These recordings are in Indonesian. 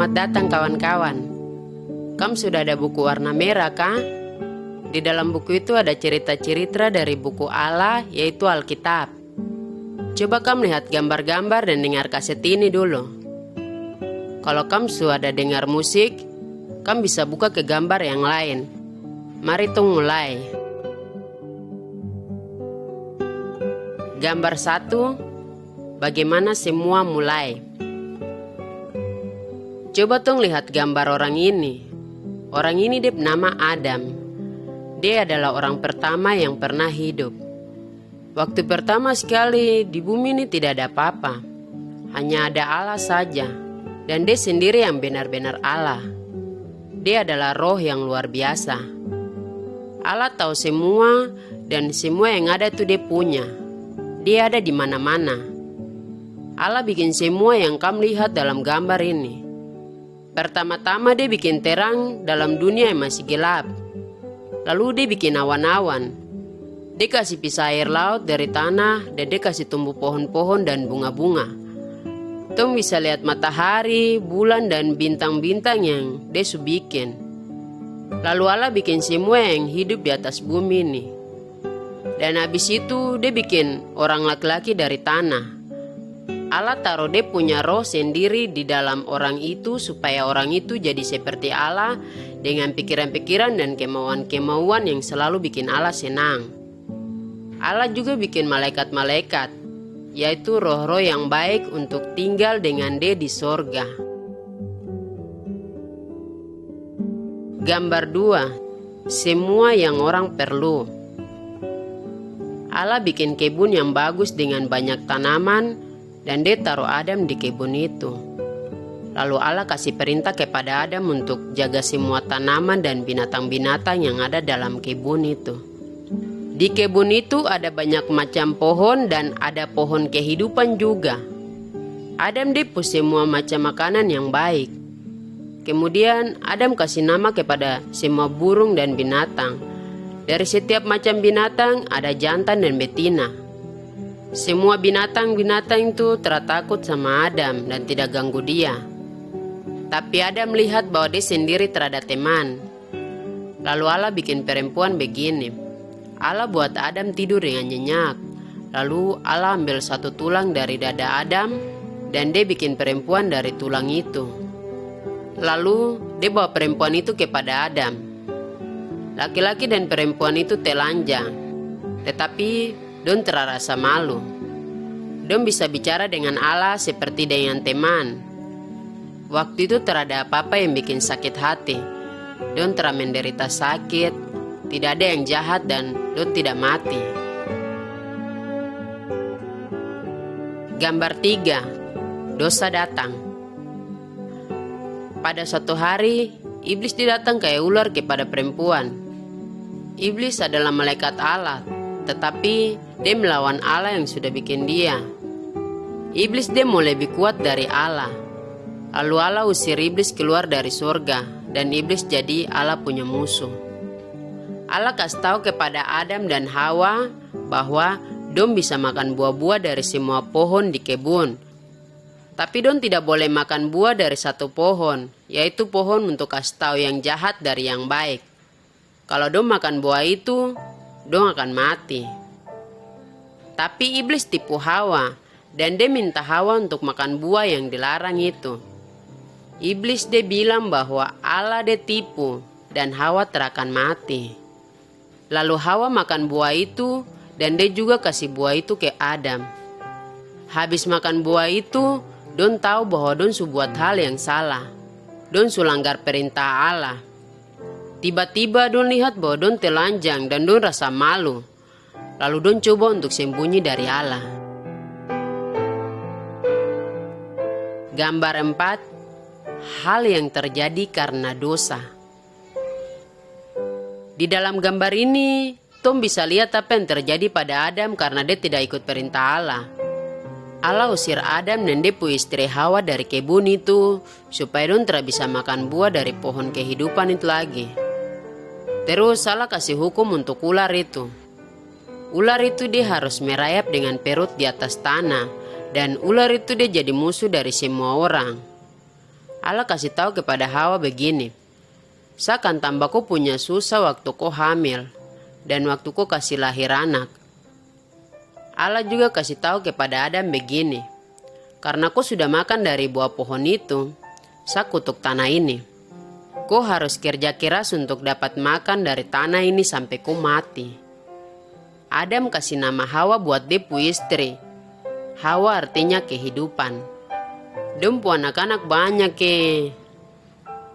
Selamat datang kawan-kawan. Kamu sudah ada buku warna merah kah? Di dalam buku itu ada cerita-cerita dari buku Allah, yaitu Alkitab. Coba kamu lihat gambar-gambar dan dengar kaset ini dulu. Kalau kamu sudah dengar musik, kamu bisa buka ke gambar yang lain. Mari tong mulai. Gambar 1, bagaimana semua mulai. Coba tong lihat gambar orang ini. Orang ini dia bernama Adam. Dia adalah orang pertama yang pernah hidup. Waktu pertama sekali di bumi ini tidak ada apa-apa. Hanya ada Allah saja. Dan dia sendiri yang benar-benar Allah. Dia adalah roh yang luar biasa. Allah tahu semua dan semua yang ada itu dia punya. Dia ada di mana-mana. Allah bikin semua yang kamu lihat dalam gambar ini. Pertama-tama dia bikin terang dalam dunia yang masih gelap. Lalu dia bikin awan-awan. Dia kasih pisah air laut dari tanah dan dia kasih tumbuh pohon-pohon dan bunga-bunga. Tong bisa lihat matahari, bulan dan bintang-bintang yang dia bikin. Lalu Allah bikin semua yang hidup di atas bumi ini. Dan habis itu dia bikin orang laki-laki dari tanah. Allah taruh dia punya roh sendiri di dalam orang itu supaya orang itu jadi seperti Allah dengan pikiran-pikiran dan kemauan-kemauan yang selalu bikin Allah senang. Allah juga bikin malaikat-malaikat, yaitu roh-roh yang baik untuk tinggal dengan dia di sorga. Gambar 2, semua yang orang perlu. Allah bikin kebun yang bagus dengan banyak tanaman dan dia taruh Adam di kebun itu. Lalu Allah kasih perintah kepada Adam untuk jaga semua tanaman dan binatang-binatang yang ada dalam kebun itu. Di kebun itu ada banyak macam pohon dan ada pohon kehidupan juga. Adam dipus semua macam makanan yang baik. Kemudian Adam kasih nama kepada semua burung dan binatang. Dari setiap macam binatang ada jantan dan betina. Semua binatang-binatang itu tertakut sama Adam dan tidak ganggu dia. Tapi Adam melihat bahwa dia sendiri terada teman. Lalu Allah bikin perempuan begini. Allah buat Adam tidur dengan nyenyak. Lalu Allah ambil satu tulang dari dada Adam dan dia bikin perempuan dari tulang itu. Lalu dia bawa perempuan itu kepada Adam. Laki-laki dan perempuan itu telanjang, tetapi don terasa malu. Don bisa bicara dengan Allah seperti dengan teman. Waktu itu terada apa-apa yang bikin sakit hati. Don menderita sakit, tidak ada yang jahat dan don tidak mati. Gambar 3, dosa datang. Pada suatu hari, iblis datang kayak ular kepada perempuan. Iblis adalah malaikat Allah, tetapi dia melawan Allah yang sudah bikin dia. Iblis dia mau lebih kuat dari Allah. Lalu Allah usir iblis keluar dari surga dan iblis jadi Allah punya musuh. Allah kasih tahu kepada Adam dan Hawa bahwa dong bisa makan buah-buah dari semua pohon di kebun. Tapi dong tidak boleh makan buah dari satu pohon, yaitu pohon untuk kasih tahu yang jahat dari yang baik. Kalau dong makan buah itu, dong akan mati. Tapi iblis tipu Hawa dan dia minta Hawa untuk makan buah yang dilarang itu. Iblis dia bilang bahwa Allah dia tipu dan Hawa terakan mati. Lalu Hawa makan buah itu dan dia juga kasih buah itu ke Adam. Habis makan buah itu, don tahu bahwa don buat hal yang salah. Don langgar perintah Allah. Tiba-tiba don lihat bahwa don telanjang dan don rasa malu. Lalu don coba untuk sembunyi dari Allah. Gambar 4, hal yang terjadi karena dosa. Di dalam gambar ini, Tom bisa lihat apa yang terjadi pada Adam karena dia tidak ikut perintah Allah. Allah usir Adam dan dia pu istri Hawa dari kebun itu supaya don tidak bisa makan buah dari pohon kehidupan itu lagi. Terus Allah kasih hukum untuk ular itu. Ular itu dia harus merayap dengan perut di atas tanah dan ular itu dia jadi musuh dari semua orang. Allah kasih tahu kepada Hawa begini, "Saya akan tambah kau punya susah waktu kau hamil, dan waktu kau kasih lahir anak." Allah juga kasih tahu kepada Adam begini, "Karena kau sudah makan dari buah pohon itu, saya kutuk tanah ini. Kau harus kerja keras untuk dapat makan dari tanah ini sampai kau mati." Adam kasih nama Hawa buat dia pu istri. Hawa artinya kehidupan. Dong pu anak-anak banyak ke.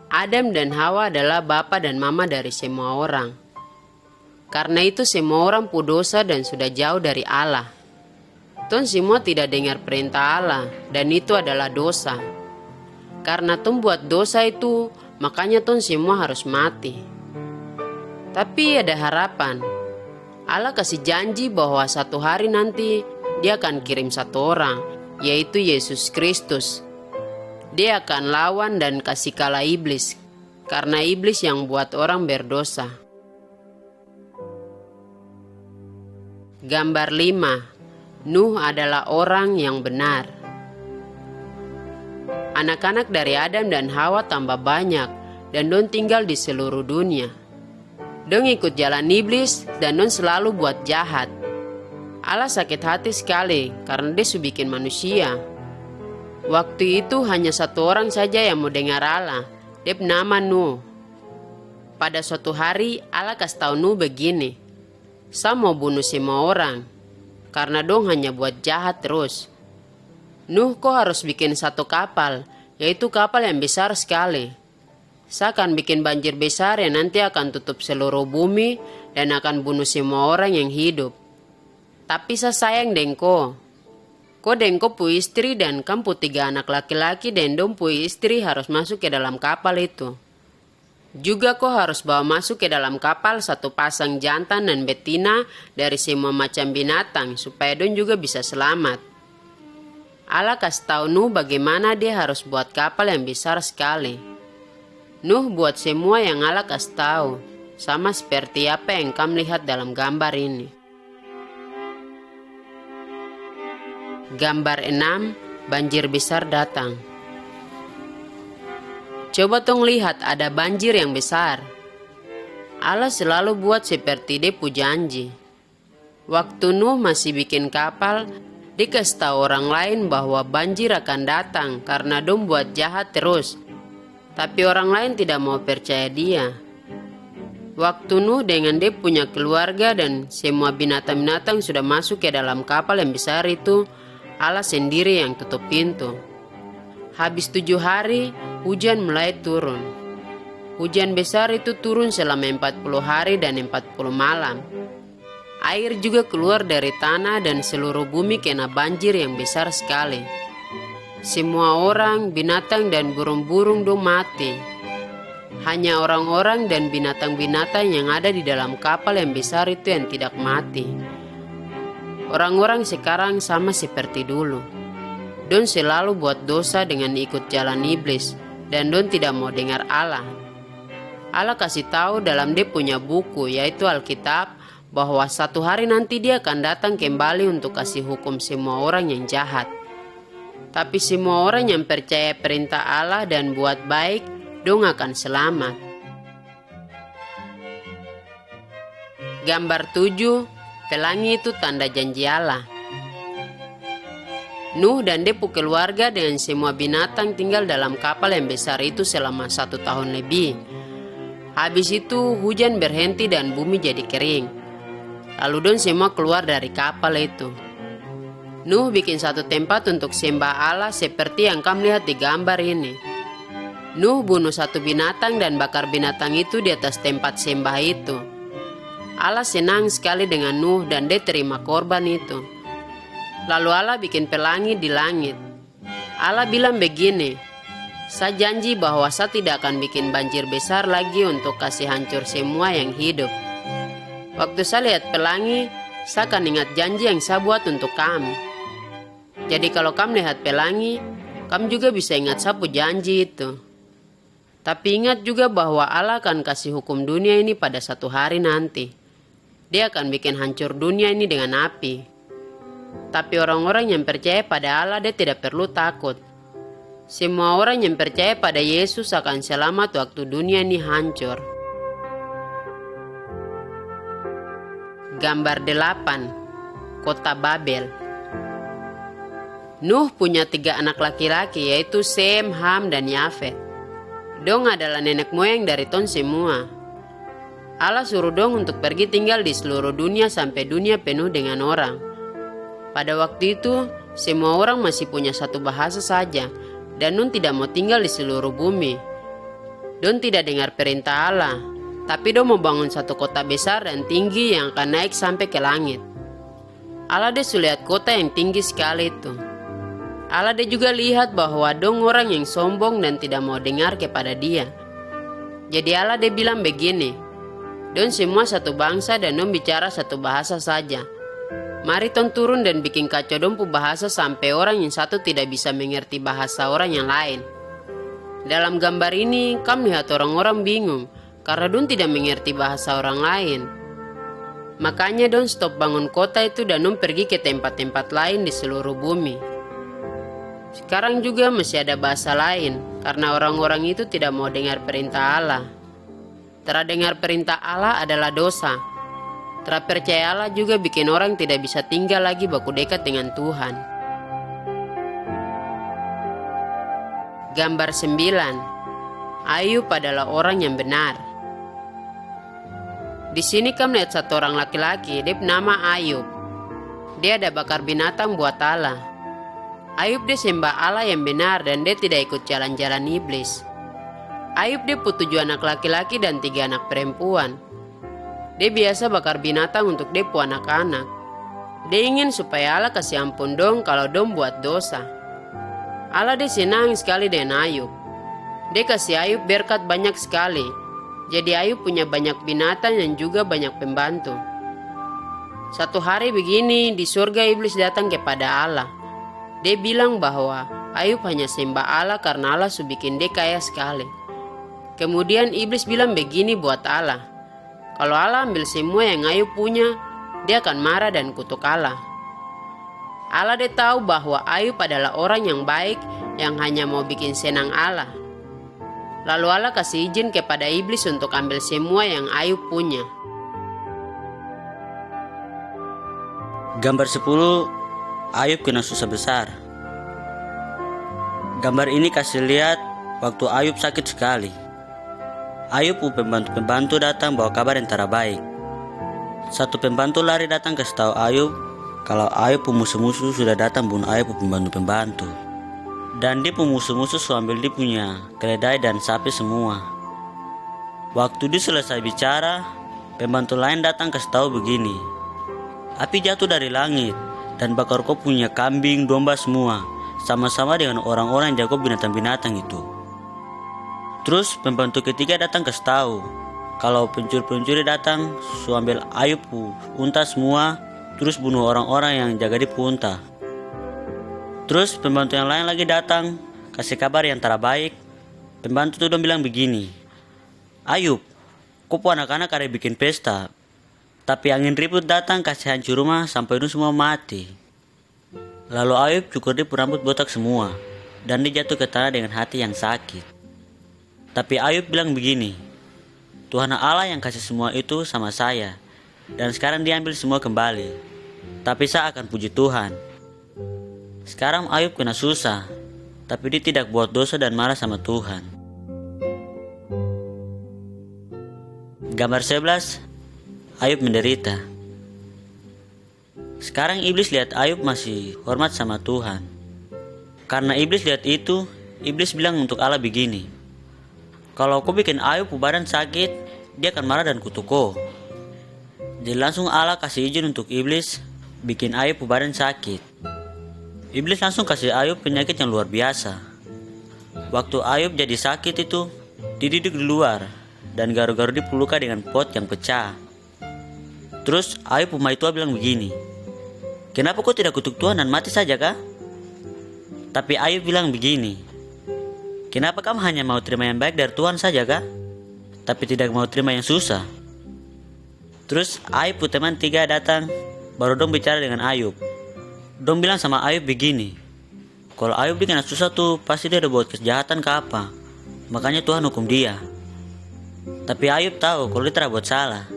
Adam dan Hawa adalah bapa dan mama dari semua orang. Karena itu semua orang pu dosa dan sudah jauh dari Allah. Ton semua tidak dengar perintah Allah dan itu adalah dosa. Karena ton buat dosa itu, makanya ton semua harus mati. Tapi ada harapan. Allah kasih janji bahwa satu hari nanti dia akan kirim satu orang, yaitu Yesus Kristus. Dia akan lawan dan kasih kalah iblis, karena iblis yang buat orang berdosa. Gambar 5. Nuh adalah orang yang benar. Anak-anak dari Adam dan Hawa tambah banyak dan dong tinggal di seluruh dunia. Dong ikut jalan iblis dan dong selalu buat jahat. Allah sakit hati sekali karena dia sudah bikin manusia. Waktu itu hanya satu orang saja yang mau dengar Allah. Dia bernama Nuh. Pada suatu hari Allah kasih tahu Nuh begini, "Saya mau bunuh semua orang karena dong hanya buat jahat terus. Nuh, kau harus bikin satu kapal, yaitu kapal yang besar sekali. Saya akan bikin banjir besar yang nanti akan tutup seluruh bumi dan akan bunuh semua orang yang hidup. Tapi saya sayang dengko. Kau dengko pu istri dan kamu pu 3 anak laki-laki dan dong pu istri harus masuk ke dalam kapal itu. Juga kau harus bawa masuk ke dalam kapal satu pasang jantan dan betina dari semua macam binatang supaya dong juga bisa selamat." Allah kasih tahu Nuh bagaimana dia harus buat kapal yang besar sekali. Nuh buat semua yang Allah kasih tahu, sama seperti apa yang kamu lihat dalam gambar ini. Gambar 6. Banjir besar datang. Coba tong lihat ada banjir yang besar. Allah selalu buat seperti dia pu janji. Waktu Nuh masih bikin kapal, dia kasih tahu orang lain bahwa banjir akan datang karena dong buat jahat terus. Tapi orang lain tidak mau percaya dia. Waktu Nuh dengan dia punya keluarga dan semua binatang-binatang sudah masuk ke dalam kapal yang besar itu, Allah sendiri yang tutup pintu. Habis 7 hari, hujan mulai turun. Hujan besar itu turun selama 40 hari dan 40 malam. Air juga keluar dari tanah dan seluruh bumi kena banjir yang besar sekali. Semua orang, binatang dan burung-burung dong mati. Hanya orang-orang dan binatang-binatang yang ada di dalam kapal yang besar itu yang tidak mati. Orang-orang sekarang sama seperti dulu. Don selalu buat dosa dengan ikut jalan iblis dan don tidak mau dengar Allah. Allah kasih tahu dalam dia punya buku yaitu Alkitab bahwa satu hari nanti dia akan datang kembali untuk kasih hukum semua orang yang jahat. Tapi semua orang yang percaya perintah Allah dan buat baik, dong akan selamat. Gambar 7. Pelangi itu tanda janji Allah. Nuh dan dia pu keluarga dengan semua binatang tinggal dalam kapal yang besar itu selama 1 tahun lebih. Habis itu hujan berhenti dan bumi jadi kering. Lalu dong semua keluar dari kapal itu. Nuh bikin satu tempat untuk sembah Allah seperti yang kamu lihat di gambar ini. Nuh bunuh satu binatang dan bakar binatang itu di atas tempat sembah itu. Allah senang sekali dengan Nuh dan dia terima korban itu. Lalu Allah bikin pelangi di langit. Allah bilang begini, "Saya janji bahwa saya tidak akan bikin banjir besar lagi untuk kasih hancur semua yang hidup." Waktu saya lihat pelangi, saya akan ingat janji yang saya buat untuk kamu. Jadi kalau kamu lihat pelangi, kamu juga bisa ingat saya pu janji itu. Tapi ingat juga bahwa Allah akan kasih hukum dunia ini pada satu hari nanti. Dia akan bikin hancur dunia ini dengan api. Tapi orang-orang yang percaya pada Allah dia tidak perlu takut. Semua orang yang percaya pada Yesus akan selamat waktu dunia ini hancur. Gambar 8. Kota Babel. Nuh punya 3 anak laki-laki, yaitu Sem, Ham, dan Yafet. Dong adalah nenek moyang dari ton semua. Allah suruh dong untuk pergi tinggal di seluruh dunia sampai dunia penuh dengan orang. Pada waktu itu, semua orang masih punya satu bahasa saja, dan Nun tidak mau tinggal di seluruh bumi. Don tidak dengar perintah Allah, tapi Don mau bangun satu kota besar dan tinggi yang akan naik sampai ke langit. Allah dia lihat kota yang tinggi sekali itu. Allah dia juga lihat bahwa Dong orang yang sombong dan tidak mau dengar kepada dia. Jadi Allah dia bilang begini, Don semua satu bangsa dan Don bicara satu bahasa saja. Mari ton turun dan bikin kacau dompu bahasa sampai orang yang satu tidak bisa mengerti bahasa orang yang lain. Dalam gambar ini, kamu lihat orang-orang bingung karena Don tidak mengerti bahasa orang lain. Makanya Don stop bangun kota itu dan Don pergi ke tempat-tempat lain di seluruh bumi. Sekarang juga masih ada bahasa lain karena orang-orang itu tidak mau dengar perintah Allah. Terdengar perintah Allah adalah dosa. Terpercaya Allah juga bikin orang tidak bisa tinggal lagi baku dekat dengan Tuhan. Gambar 9. Ayub adalah orang yang benar. Di sini kamu lihat satu orang laki-laki, dia nama Ayub. Dia ada bakar binatang buat Allah. Ayub dia sembah Allah yang benar dan dia tidak ikut jalan-jalan iblis. Ayub dia punya 7 anak laki-laki dan 3 anak perempuan. Dia biasa bakar binatang untuk dia punya anak-anak. Dia ingin supaya Allah kasih ampun dong kalau dong buat dosa. Allah dia senang sekali dengan Ayub. Dia kasih Ayub berkat banyak sekali. Jadi Ayub punya banyak binatang dan juga banyak pembantu. Satu hari begini di surga iblis datang kepada Allah. Dia bilang bahwa Ayub hanya sembah Allah karena Allah sudah bikin dia kaya sekali. Kemudian iblis bilang begini buat Allah, kalau Allah ambil semua yang Ayub punya, dia akan marah dan kutuk Allah. Allah dia tahu bahwa Ayub adalah orang yang baik yang hanya mau bikin senang Allah. Lalu Allah kasih izin kepada iblis untuk ambil semua yang Ayub punya. Gambar 10. Ayub kena susah besar. Gambar ini kasih lihat waktu Ayub sakit sekali. Ayub pembantu-pembantu datang bawa kabar yang tidak baik. Satu pembantu lari datang kasih tahu Ayub kalau Ayub musuh-musuh sudah datang bunuh Ayub pembantu-pembantu. Dan dia musuh-musuh ambil dia punya keledai dan sapi semua. Waktu dia selesai bicara, pembantu lain datang kasih tahu begini, api jatuh dari langit dan bakar kau punya kambing, domba semua, sama-sama dengan orang-orang yang jago binatang-binatang itu. Terus pembantu ketiga datang kasih tahu kalau pencuri-pencuri datang ambil Ayub unta semua, terus bunuh orang-orang yang jaga di unta. Terus pembantu yang lain lagi datang kasih kabar yang tidak baik. Pembantu itu dong bilang begini, Ayub, kau anak-anak ada bikin pesta, tapi angin ribut datang kasih hancur rumah sampai itu semua mati. Lalu Ayub cukur dia rambut botak semua dan dia jatuh ke tanah dengan hati yang sakit. Tapi Ayub bilang begini, Tuhan Allah yang kasih semua itu sama saya, dan sekarang dia ambil semua kembali. Tapi saya akan puji Tuhan. Sekarang Ayub kena susah, tapi dia tidak buat dosa dan marah sama Tuhan. Gambar 11. Ayub menderita. Sekarang iblis lihat Ayub masih hormat sama Tuhan. Karena iblis lihat itu, iblis bilang untuk Allah begini, kalau kau bikin Ayub badan sakit, dia akan marah dan kutuk kau. Jadi langsung Allah kasih izin untuk iblis bikin Ayub badan sakit. Iblis langsung kasih Ayub penyakit yang luar biasa. Waktu Ayub jadi sakit itu, dia duduk di luar dan garu-garu dia luka dengan pot yang pecah. Terus Ayub pemain tua bilang begini, kenapa kau tidak kutuk Tuhan dan mati saja kah? Tapi Ayub bilang begini, kenapa kamu hanya mau terima yang baik dari Tuhan saja kah? Tapi tidak mau terima yang susah. Terus Ayub teman 3 datang, baru dong bicara dengan Ayub. Dong bilang sama Ayub begini, kalau Ayub dia kena susah tuh pasti dia udah buat kejahatan ke apa. Makanya Tuhan hukum dia. Tapi Ayub tahu kalau dia tidak buat salah.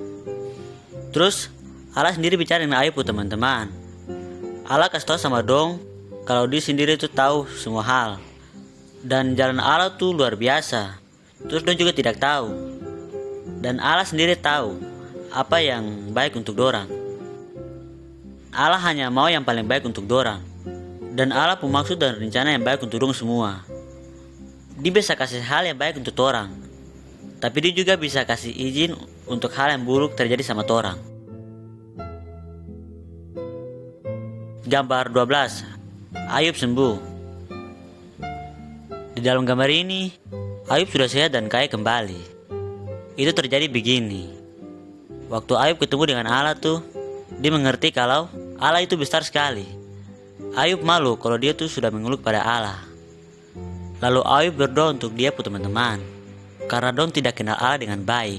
Terus Allah sendiri bicara dengan Ayub teman-teman. Allah kasih tahu sama dong kalau dia sendiri tuh tahu semua hal. Dan jalan Allah tuh luar biasa. Terus dong juga tidak tahu. Dan Allah sendiri tahu apa yang baik untuk dorang. Allah hanya mau yang paling baik untuk dorang. Dan Allah punya maksud dan rencana yang baik untuk dong semua. Dia bisa kasih hal yang baik untuk orang. Tapi dia juga bisa kasih izin untuk hal yang buruk terjadi sama orang. Gambar 12. Ayub sembuh. Di dalam gambar ini, Ayub sudah sehat dan kaya kembali. Itu terjadi begini. Waktu Ayub ketemu dengan Allah tuh, dia mengerti kalau Allah itu besar sekali. Ayub malu kalau dia tuh sudah mengeluh pada Allah. Lalu Ayub berdoa untuk dia teman-teman, karena dong tidak kenal Allah dengan baik.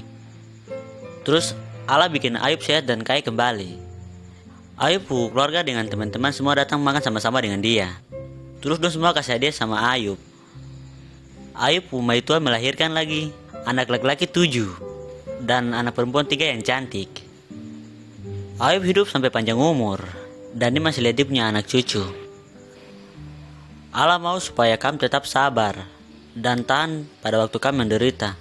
Terus Allah bikin Ayub sehat dan kaya kembali. Ayub keluarga dengan teman-teman semua datang makan sama-sama dengan dia. Terus dong semua kasih hadiah sama Ayub. Ayub itu melahirkan lagi anak laki-laki 7 dan anak perempuan 3 yang cantik. Ayub hidup sampai panjang umur dan dia masih lihat dia punya anak cucu. Allah mau supaya kamu tetap sabar dan tahan pada waktu kamu menderita.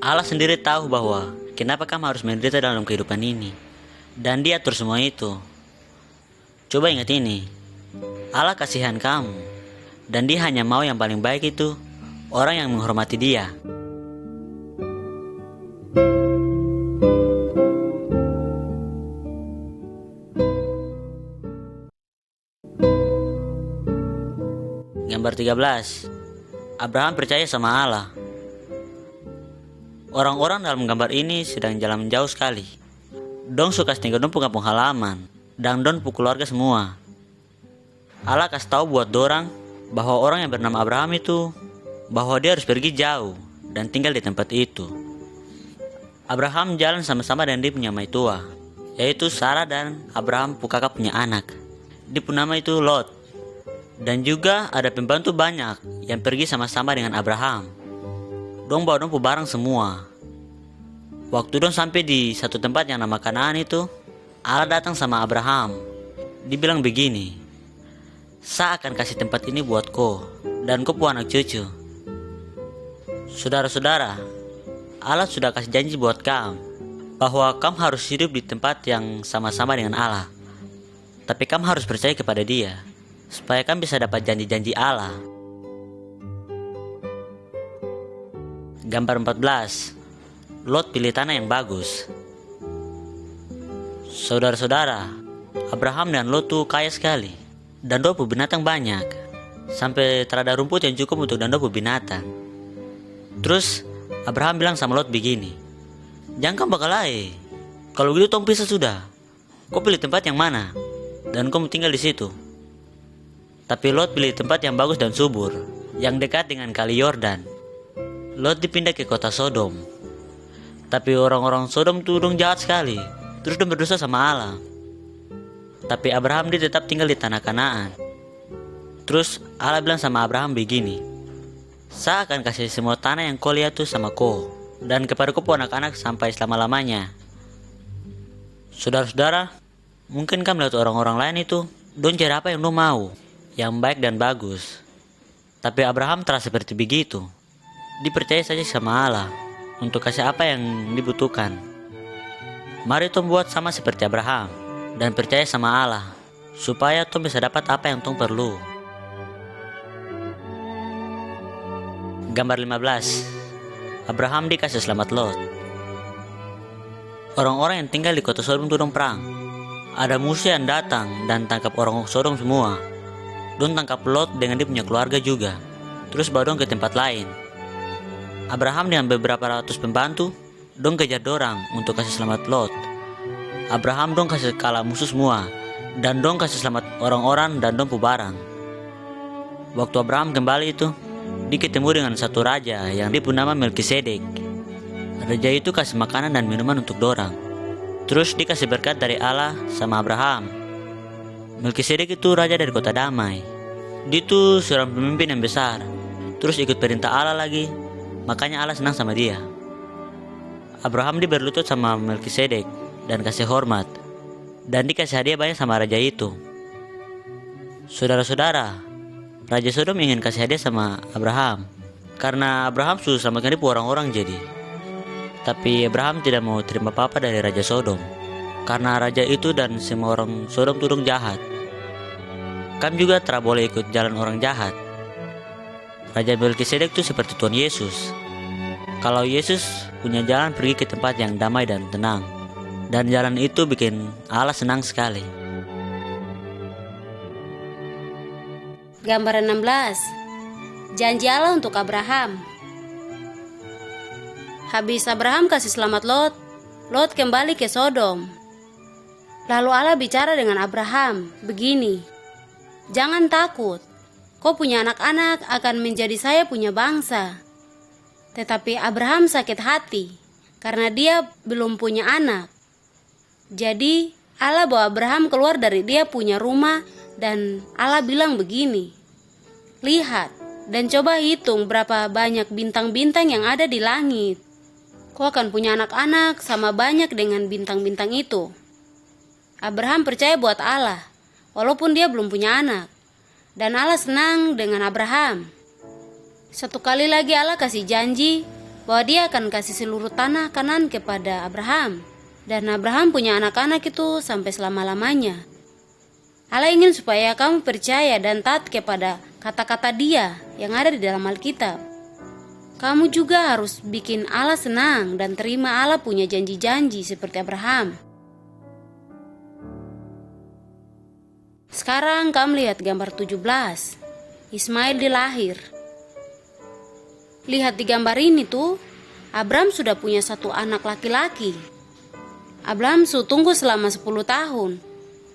Allah sendiri tahu bahwa kenapa kamu harus menderita dalam kehidupan ini. Dan dia atur semua itu. Coba ingat ini. Allah kasihan kamu. Dan dia hanya mau yang paling baik itu orang yang menghormati dia. Gambar 13. Abraham percaya sama Allah. Orang-orang dalam gambar ini sedang jalan jauh sekali. Dong suka tinggal dong kampung halaman dan dong keluarga semua. Allah kasih tahu buat dorang bahwa orang yang bernama Abraham itu bahwa dia harus pergi jauh dan tinggal di tempat itu. Abraham jalan sama-sama dengan dia punya maitua, yaitu Sarah dan Abraham kakak punya anak. Dia punya nama itu Lot. Dan juga ada pembantu banyak yang pergi sama-sama dengan Abraham. Dong bawa dong barang semua. Waktu dong sampai di satu tempat yang nama Kanaan itu, Allah datang sama Abraham. Dibilang begini, saya akan kasih tempat ini buat kau dan kau punya anak cucu. Saudara-saudara, Allah sudah kasih janji buat kamu bahwa kamu harus hidup di tempat yang sama-sama dengan Allah. Tapi kamu harus percaya kepada Dia supaya kamu bisa dapat janji-janji Allah. Gambar 14. Lot pilih tanah yang bagus. Saudara-saudara, Abraham dan Lot tuh kaya sekali dan dua binatang banyak, sampai terada rumput yang cukup untuk dan dua binatang. Terus Abraham bilang sama Lot begini, jangan kamu bakal lari. Kalau gitu tong pisah sudah. Kau pilih tempat yang mana dan kau tinggal di situ. Tapi Lot pilih tempat yang bagus dan subur, yang dekat dengan kali Yordan. Lot dipindah ke kota Sodom. Tapi orang-orang Sodom tuh dong jahat sekali, terus dong berdosa sama Allah. Tapi Abraham dia tetap tinggal di tanah Kanaan. Terus Allah bilang sama Abraham begini, saya akan kasih semua tanah yang kau lihat tuh sama kau, dan kepada kau anak-anak sampai selama-lamanya. Saudara-saudara, mungkin kamu lihat orang-orang lain itu dong cari apa yang dong mau, yang baik dan bagus. Tapi Abraham terasa seperti begitu. Dipercaya saja sama Allah untuk kasih apa yang dibutuhkan. Mari tong buat sama seperti Abraham dan percaya sama Allah supaya tong bisa dapat apa yang tong perlu. Gambar 15. Abraham dikasih selamat Lot. Orang-orang yang tinggal di kota Sodom itu dong perang. Ada musuh yang datang dan tangkap orang Sodom semua. Dong tangkap Lot dengan dia punya keluarga juga. Terus bawa dong ke tempat lain. Abraham dengan beberapa ratus pembantu dong kejar dorang untuk kasih selamat Lot. Abraham dong kasih kalah musuh semua dan dong kasih selamat orang-orang dan dong barang. Waktu Abraham kembali itu, dia ketemu dengan satu raja yang dia punya nama Melkisedek. Raja itu kasih makanan dan minuman untuk dorang. Terus dikasih berkat dari Allah sama Abraham. Melkisedek itu raja dari kota damai. Dia tuh seorang pemimpin yang besar, terus ikut perintah Allah lagi. Makanya Allah senang sama dia. Abraham dia berlutut sama Melkisedek dan kasih hormat, dan dikasih hadiah banyak sama raja itu. Saudara-saudara, Raja Sodom ingin kasih hadiah sama Abraham karena Abraham sudah selamatkan ribu orang-orang jadi. Tapi Abraham tidak mau terima apa-apa dari Raja Sodom karena raja itu dan semua orang Sodom tudung jahat. Kamu juga tidak boleh ikut jalan orang jahat. Raja Melkisedek itu seperti Tuhan Yesus. Kalau Yesus punya jalan pergi ke tempat yang damai dan tenang, dan jalan itu bikin Allah senang sekali. Gambar 16. Janji Allah untuk Abraham. Habis Abraham kasih selamat Lot, Lot kembali ke Sodom. Lalu Allah bicara dengan Abraham begini, "Jangan takut, kau punya anak-anak akan menjadi saya punya bangsa." Tetapi Abraham sakit hati karena dia belum punya anak. Jadi Allah bawa Abraham keluar dari dia punya rumah dan Allah bilang begini, "Lihat dan coba hitung berapa banyak bintang-bintang yang ada di langit. Kau akan punya anak-anak sama banyak dengan bintang-bintang itu." Abraham percaya buat Allah walaupun dia belum punya anak, dan Allah senang dengan Abraham. Satu kali lagi Allah kasih janji bahwa dia akan kasih seluruh tanah Kanaan kepada Abraham, dan Abraham punya anak-anak itu sampai selama-lamanya. Allah ingin supaya kamu percaya dan taat kepada kata-kata Dia yang ada di dalam Alkitab. Kamu juga harus bikin Allah senang dan terima Allah punya janji-janji seperti Abraham. Sekarang kamu lihat gambar 17. Ismail dilahir. Lihat di gambar ini tuh, Abraham sudah punya satu anak laki-laki. Abraham tunggu selama 10 tahun,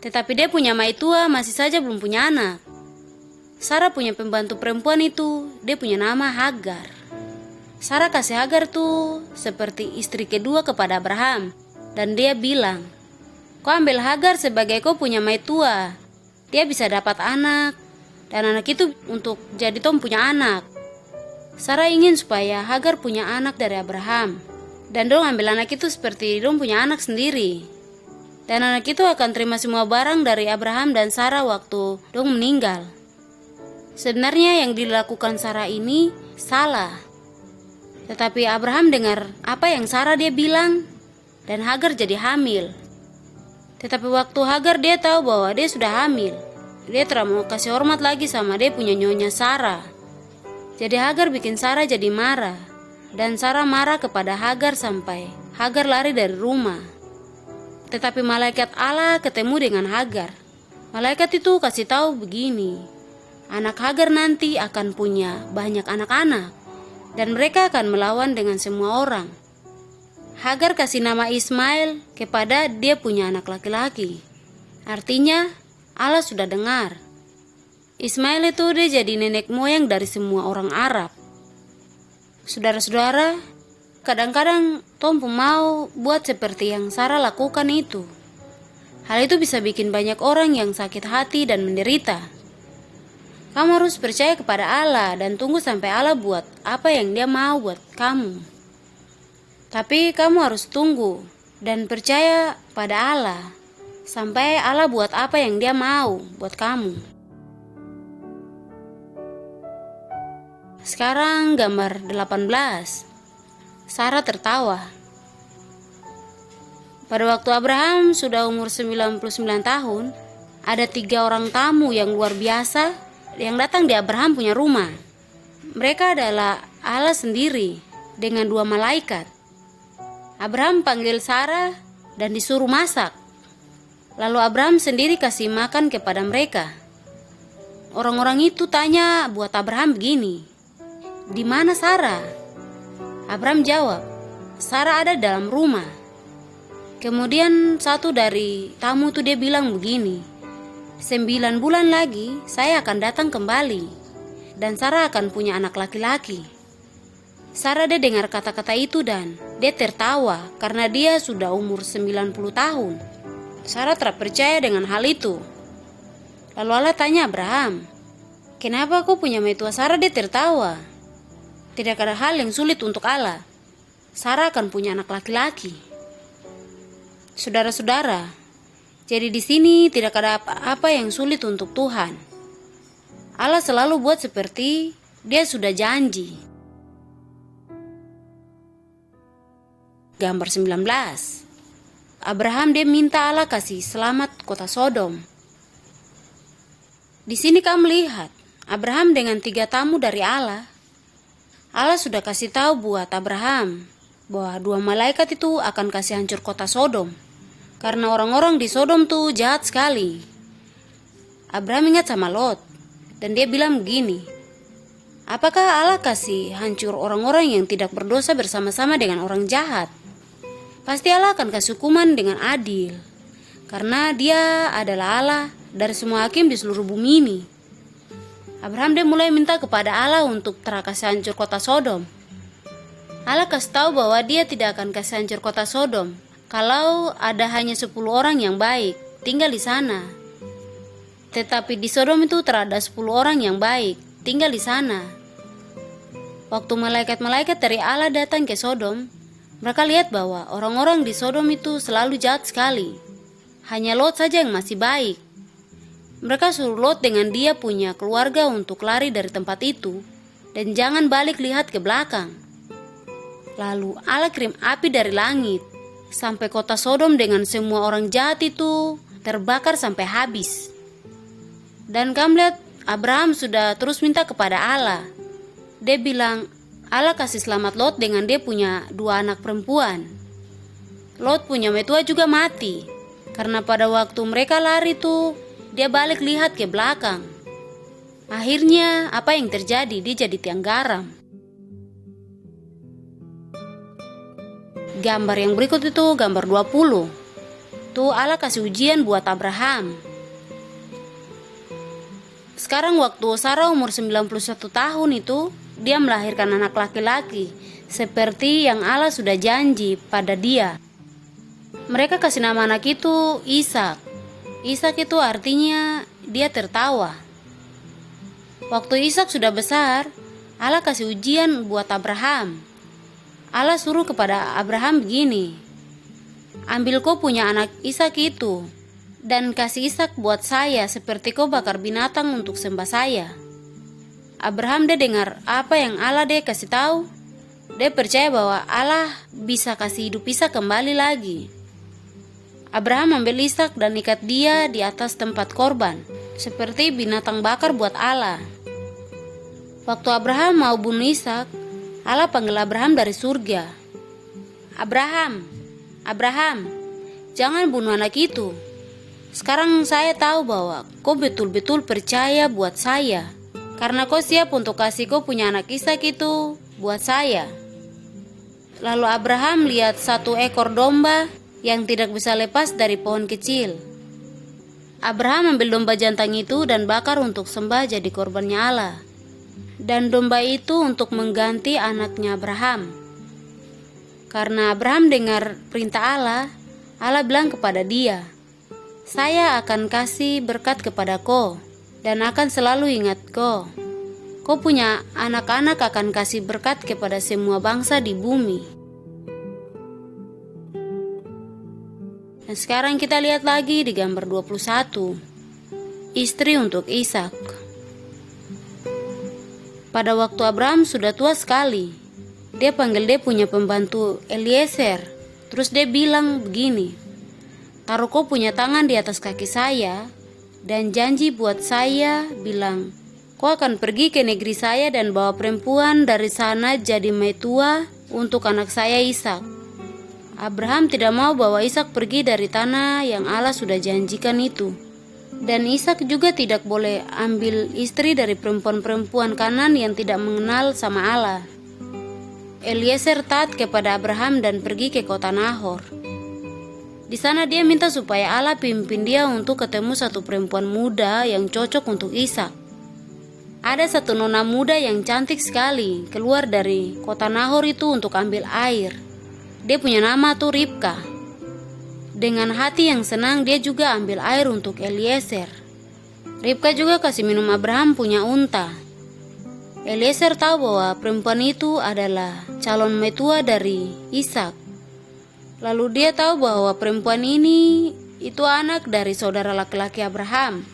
tetapi dia punya maitua masih saja belum punya anak. Sarah punya pembantu perempuan itu, dia punya nama Hagar. Sarah kasih Hagar tuh seperti istri kedua kepada Abraham, dan dia bilang, "Kau ambil Hagar sebagai kau punya maitua. Dia bisa dapat anak, dan anak itu untuk jadi Tom punya anak." Sarah ingin supaya Hagar punya anak dari Abraham, dan dong ambil anak itu seperti dong punya anak sendiri. Dan anak itu akan terima semua barang dari Abraham dan Sarah waktu dong meninggal. Sebenarnya yang dilakukan Sarah ini salah. Tetapi Abraham dengar apa yang Sarah dia bilang, dan Hagar jadi hamil. Tetapi waktu Hagar dia tahu bahwa dia sudah hamil, dia tidak mau kasih hormat lagi sama dia punya nyonya Sarah. Jadi Hagar bikin Sarah jadi marah, dan Sarah marah kepada Hagar sampai Hagar lari dari rumah. Tetapi malaikat Allah ketemu dengan Hagar. Malaikat itu kasih tahu begini, anak Hagar nanti akan punya banyak anak-anak, dan mereka akan melawan dengan semua orang. Hagar kasih nama Ismail kepada dia punya anak laki-laki. Artinya Allah sudah dengar. Ismail itu dia jadi nenek moyang dari semua orang Arab. Saudara-saudara, kadang-kadang Tom mau buat seperti yang Sarah lakukan itu. Hal itu bisa bikin banyak orang yang sakit hati dan menderita. Kamu harus percaya kepada Allah dan tunggu sampai Allah buat apa yang Dia mau buat kamu. Tapi kamu harus tunggu dan percaya pada Allah sampai Allah buat apa yang Dia mau buat kamu. Sekarang gambar 18. Sarah tertawa. Pada waktu Abraham sudah umur 99 tahun, ada 3 orang tamu yang luar biasa yang datang di Abraham punya rumah. Mereka adalah Allah sendiri dengan 2 malaikat. Abraham panggil Sarah dan disuruh masak. Lalu Abraham sendiri kasih makan kepada mereka. Orang-orang itu tanya buat Abraham begini, "Di mana Sarah?" Abraham jawab, "Sarah ada dalam rumah." Kemudian satu dari tamu itu dia bilang begini, 9 bulan lagi saya akan datang kembali, dan Sarah akan punya anak laki-laki." Sarah dia dengar kata-kata itu dan dia tertawa karena dia sudah umur 90 tahun. Sarah tidak percaya dengan hal itu. Lalu Allah tanya Abraham, Kenapa kau punya mertua Sarah dia tertawa? Tidak ada hal yang sulit untuk Allah. Sarah akan punya anak laki-laki. Saudara-saudara, jadi di sini tidak ada apa-apa yang sulit untuk Tuhan. Allah selalu buat seperti Dia sudah janji. Gambar 19. Abraham dia minta Allah kasih selamat kota Sodom. Di sini kamu lihat Abraham dengan 3 tamu dari Allah. Allah sudah kasih tahu buat Abraham bahwa 2 malaikat itu akan kasih hancur kota Sodom. Karena orang-orang di Sodom tuh jahat sekali. Abraham ingat sama Lot dan dia bilang begini, apakah Allah kasih hancur orang-orang yang tidak berdosa bersama-sama dengan orang jahat? Pasti Allah akan kasih hukuman dengan adil, karena Dia adalah Allah dari semua hakim di seluruh bumi ini. Abraham dia mulai minta kepada Allah untuk kasih hancur kota Sodom. Allah kasih tahu bahwa Dia tidak akan kasih hancur kota Sodom kalau ada hanya 10 orang yang baik tinggal di sana. Tetapi di Sodom itu terada 10 orang yang baik tinggal di sana. Waktu malaikat-malaikat dari Allah datang ke Sodom, mereka lihat bahwa orang-orang di Sodom itu selalu jahat sekali. Hanya Lot saja yang masih baik. Mereka suruh Lot dengan dia punya keluarga untuk lari dari tempat itu dan jangan balik lihat ke belakang. Lalu Allah kirim api dari langit sampai kota Sodom dengan semua orang jahat itu terbakar sampai habis. Dan kamu lihat Abraham sudah terus minta kepada Allah. Dia bilang, Allah kasih selamat Lot dengan dia punya 2 anak perempuan. Lot punya mertua juga mati, karena pada waktu mereka lari tuh, dia balik lihat ke belakang. Akhirnya apa yang terjadi? Dia jadi tiang garam. Gambar yang berikut itu gambar 20. Tuh Allah kasih ujian buat Abraham. Sekarang waktu Sarah umur 91 tahun itu, dia melahirkan anak laki-laki, seperti yang Allah sudah janji pada dia. Mereka kasih nama anak itu Ishak. Ishak itu artinya dia tertawa. Waktu Ishak sudah besar, Allah kasih ujian buat Abraham. Allah suruh kepada Abraham begini, ambil kau punya anak Ishak itu, dan kasih Ishak buat saya seperti kau bakar binatang untuk sembah saya. Abraham dia dengar apa yang Allah dia kasih tahu. Dia percaya bahwa Allah bisa kasih hidup Ishak kembali lagi. Abraham ambil Ishak dan ikat dia di atas tempat korban, seperti binatang bakar buat Allah. Waktu Abraham mau bunuh Ishak, Allah panggil Abraham dari surga. Abraham, Abraham, jangan bunuh anak itu. Sekarang saya tahu bahwa kau betul-betul percaya buat saya, karena kau siap untuk kasih kau punya anak Ishak itu buat saya. Lalu Abraham lihat 1 ekor domba yang tidak bisa lepas dari pohon kecil. Abraham ambil domba jantan itu dan bakar untuk sembah jadi korbannya Allah. Dan domba itu untuk mengganti anaknya Abraham. Karena Abraham dengar perintah Allah, Allah bilang kepada dia, saya akan kasih berkat kepada kau dan akan selalu ingat kau. Kau punya anak-anak akan kasih berkat kepada semua bangsa di bumi. Dan sekarang kita lihat lagi di gambar 21. Istri untuk Ishak. Pada waktu Abraham sudah tua sekali, dia panggil dia punya pembantu Eliezer. Terus dia bilang begini, taruh kau punya tangan di atas kaki saya dan janji buat saya, bilang, kau akan pergi ke negeri saya dan bawa perempuan dari sana jadi mertua untuk anak saya Ishak. Abraham tidak mau bawa Ishak pergi dari tanah yang Allah sudah janjikan itu. Dan Ishak juga tidak boleh ambil istri dari perempuan-perempuan Kanan yang tidak mengenal sama Allah. Eliezer taat kepada Abraham dan pergi ke kota Nahor. Di sana dia minta supaya Allah pimpin dia untuk ketemu 1 perempuan muda yang cocok untuk Ishak. Ada 1 nona muda yang cantik sekali keluar dari kota Nahor itu untuk ambil air. Dia punya nama tuh Ribka. Dengan hati yang senang dia juga ambil air untuk Eliezer. Ribka juga kasih minum Abraham punya unta. Eliezer tahu bahwa perempuan itu adalah calon mertua dari Ishak. Lalu dia tahu bahwa perempuan ini itu anak dari saudara laki-laki Abraham.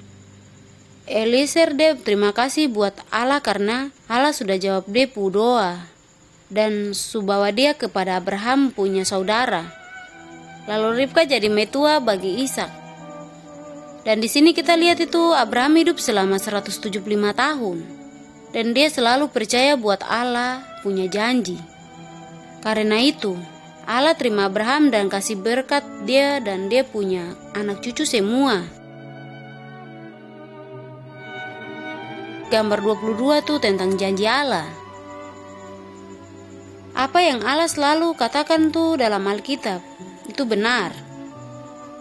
Eliezer dia terima kasih buat Allah karena Allah sudah jawab dia pu doa dan subawa dia kepada Abraham punya saudara. Lalu Ribka jadi mertua bagi Ishak. Dan di sini kita lihat itu Abraham hidup selama 175 tahun. Dan dia selalu percaya buat Allah punya janji. Karena itu, Allah terima Abraham dan kasih berkat dia dan dia punya anak cucu semua. Gambar 22 tuh tentang janji Allah. Apa yang Allah selalu katakan tuh dalam Alkitab, itu benar.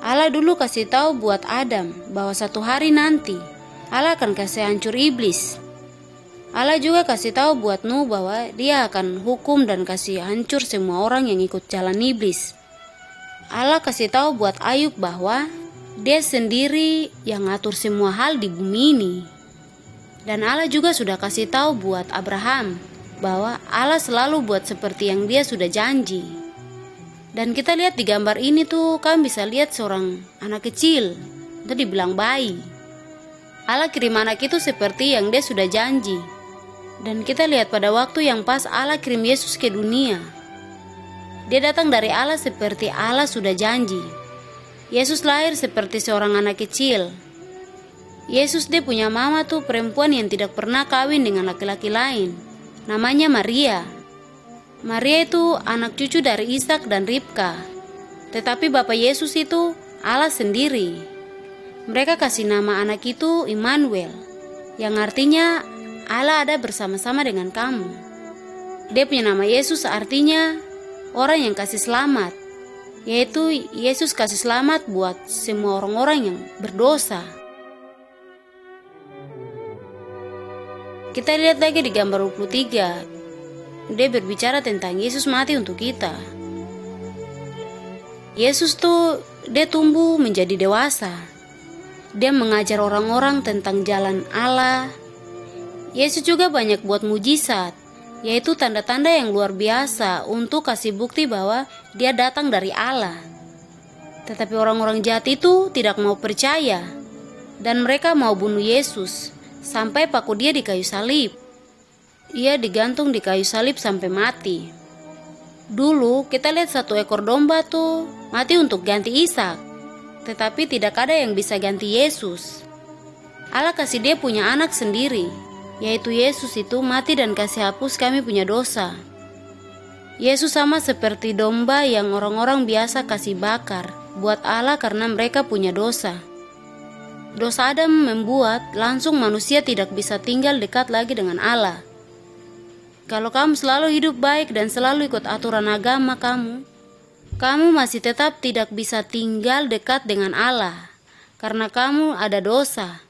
Allah dulu kasih tahu buat Adam bahwa satu hari nanti Allah akan kasih hancur iblis. Allah juga kasih tahu buat Nuh bahwa dia akan hukum dan kasih hancur semua orang yang ikut jalan iblis. Allah kasih tahu buat Ayub bahwa dia sendiri yang ngatur semua hal di bumi ini. Dan Allah juga sudah kasih tahu buat Abraham bahwa Allah selalu buat seperti yang dia sudah janji. Dan kita lihat di gambar ini tuh kami bisa lihat seorang anak kecil, itu dibilang bayi. Allah kirim anak itu seperti yang dia sudah janji. Dan kita lihat pada waktu yang pas Allah kirim Yesus ke dunia. Dia datang dari Allah seperti Allah sudah janji. Yesus lahir seperti seorang anak kecil. Yesus dia punya mama tuh perempuan yang tidak pernah kawin dengan laki-laki lain. Namanya Maria. Maria itu anak cucu dari Ishak dan Ribka. Tetapi Bapa Yesus itu Allah sendiri. Mereka kasih nama anak itu Immanuel, yang artinya Allah ada bersama-sama dengan kamu. Dia punya nama Yesus artinya orang yang kasih selamat, yaitu Yesus kasih selamat buat semua orang-orang yang berdosa. Kita lihat lagi di gambar 23. Dia berbicara tentang Yesus mati untuk kita. Yesus tuh dia tumbuh menjadi dewasa. Dia mengajar orang-orang tentang jalan Allah. Yesus juga banyak buat mujizat, yaitu tanda-tanda yang luar biasa untuk kasih bukti bahwa dia datang dari Allah. Tetapi orang-orang jahat itu tidak mau percaya, dan mereka mau bunuh Yesus, sampai paku dia di kayu salib. Ia digantung di kayu salib sampai mati. Dulu kita lihat satu ekor domba tuh mati untuk ganti Ishak, tetapi tidak ada yang bisa ganti Yesus. Allah kasih dia punya anak sendiri, yaitu Yesus itu mati dan kasih hapus kami punya dosa. Yesus sama seperti domba yang orang-orang biasa kasih bakar buat Allah karena mereka punya dosa. Dosa Adam membuat langsung manusia tidak bisa tinggal dekat lagi dengan Allah. Kalau kamu selalu hidup baik dan selalu ikut aturan agama kamu masih tetap tidak bisa tinggal dekat dengan Allah karena kamu ada dosa.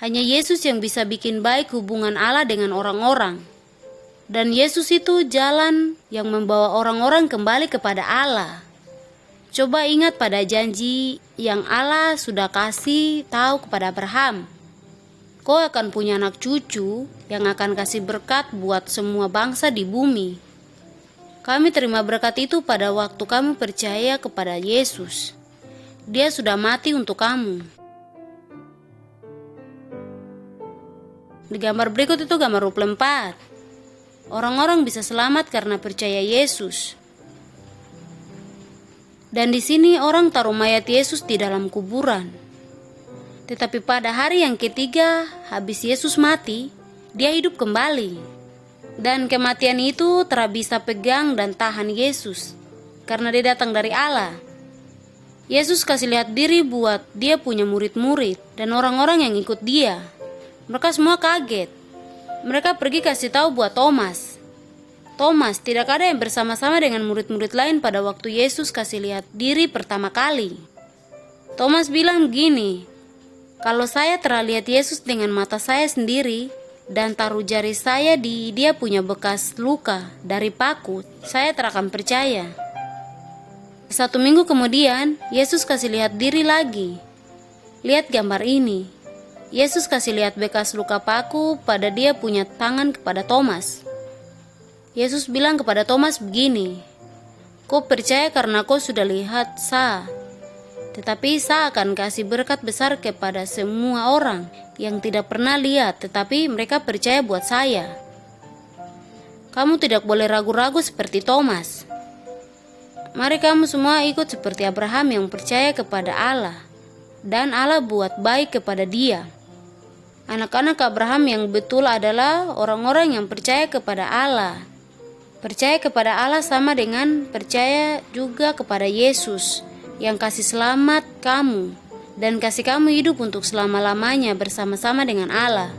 Hanya Yesus yang bisa bikin baik hubungan Allah dengan orang-orang. Dan Yesus itu jalan yang membawa orang-orang kembali kepada Allah. Coba ingat pada janji yang Allah sudah kasih tahu kepada Abraham. Kau akan punya anak cucu yang akan kasih berkat buat semua bangsa di bumi. Kami terima berkat itu pada waktu kamu percaya kepada Yesus. Dia sudah mati untuk kamu. Di gambar berikut itu gambar 24. Orang-orang bisa selamat karena percaya Yesus. Dan di sini orang taruh mayat Yesus di dalam kuburan. Tetapi pada hari yang ketiga, habis Yesus mati, dia hidup kembali. Dan kematian itu tak bisa pegang dan tahan Yesus, karena dia datang dari Allah. Yesus kasih lihat diri buat dia punya murid-murid dan orang-orang yang ikut dia. Mereka semua kaget. Mereka pergi kasih tahu buat Thomas. Thomas, tidak ada yang bersama-sama dengan murid-murid lain pada waktu Yesus kasih lihat diri pertama kali. Thomas bilang begini, kalau saya telah lihat Yesus dengan mata saya sendiri dan taruh jari saya di dia punya bekas luka dari paku, saya tak akan percaya. 1 minggu kemudian, Yesus kasih lihat diri lagi. Lihat gambar ini. Yesus kasih lihat bekas luka paku pada dia punya tangan kepada Thomas. Yesus bilang kepada Thomas begini, "Kau percaya karena kau sudah lihat Sa. Tetapi Sa akan kasih berkat besar kepada semua orang yang tidak pernah lihat, tetapi mereka percaya buat saya. Kamu tidak boleh ragu-ragu seperti Thomas. Mari kamu semua ikut seperti Abraham yang percaya kepada Allah, dan Allah buat baik kepada dia." Anak-anak Abraham yang betul adalah orang-orang yang percaya kepada Allah. Percaya kepada Allah sama dengan percaya juga kepada Yesus yang kasih selamat kamu dan kasih kamu hidup untuk selama-lamanya bersama-sama dengan Allah.